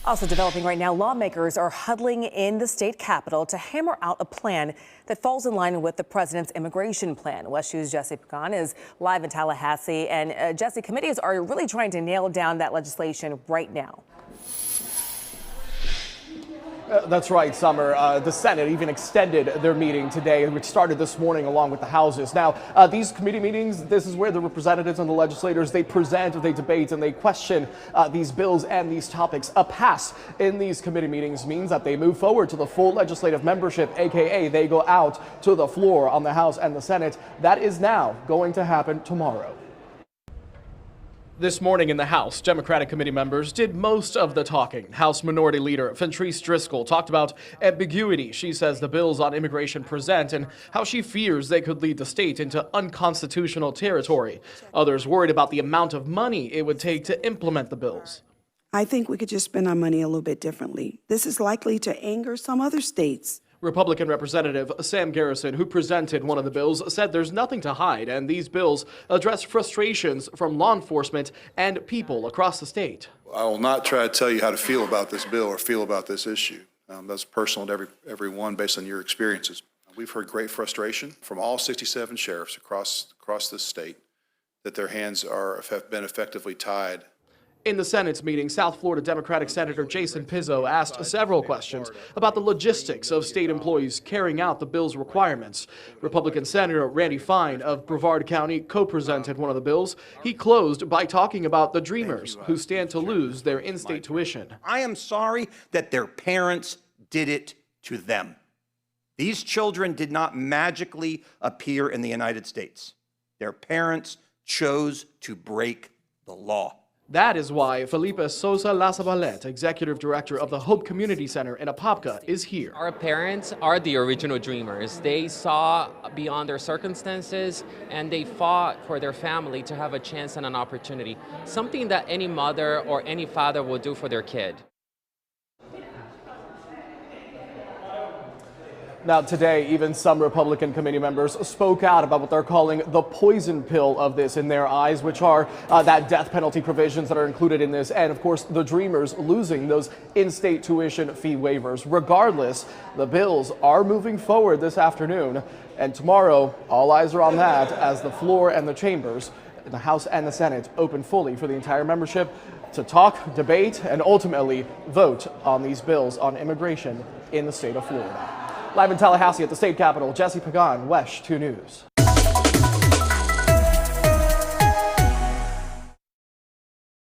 Also developing right now, lawmakers are huddling in the state capitol to hammer out a plan that falls in line with the president's immigration plan. West 2's Jesse Pagan is live in Tallahassee. And Jesse, committees are really trying to nail down that legislation right now. That's right, Summer. The Senate even extended their meeting today, which started this morning along with the houses. Now, these committee meetings, this is where the representatives and the legislators, they present, they debate, and they question these bills and these topics. A pass in these committee meetings means that they move forward to the full legislative membership, aka they go out to the floor on the House and the Senate. That is now going to happen tomorrow. This morning in the House, Democratic committee members did most of the talking. House Minority Leader Fentrice Driscoll talked about ambiguity she says the bills on immigration present and how she fears they could lead the state into unconstitutional territory. Others worried about the amount of money it would take to implement the bills. I think we could just spend our money a little bit differently. This is likely to anger some other states. Republican Representative Sam Garrison, who presented one of the bills, said there's nothing to hide, and these bills address frustrations from law enforcement and people across the state. I will not try to tell you how to feel about this bill or feel about this issue. That's personal to everyone based on your experiences. We've heard great frustration from all 67 sheriffs across the state that their hands have been effectively tied. In the Senate's meeting, South Florida Democratic Senator Jason Pizzo asked several questions about the logistics of state employees carrying out the bill's requirements. Republican Senator Randy Fine of Brevard County co-presented one of the bills. He closed by talking about the Dreamers, who stand to lose their in-state tuition. I am sorry that their parents did it to them. These children did not magically appear in the United States. Their parents chose to break the law. That is why Felipe Sosa Lazaballet, executive director of the Hope Community Center in Apopka, is here. Our parents are the original dreamers. They saw beyond their circumstances and they fought for their family to have a chance and an opportunity, something that any mother or any father will do for their kid. Now today, even some Republican committee members spoke out about what they're calling the poison pill of this in their eyes, which are that death penalty provisions that are included in this, and of course the Dreamers losing those in-state tuition fee waivers. Regardless, the bills are moving forward this afternoon, and tomorrow all eyes are on that as the floor and the chambers, the House and the Senate, open fully for the entire membership to talk, debate, and ultimately vote on these bills on immigration in the state of Florida. Live in Tallahassee at the state capitol, Jesse Pagan, WESH 2 News.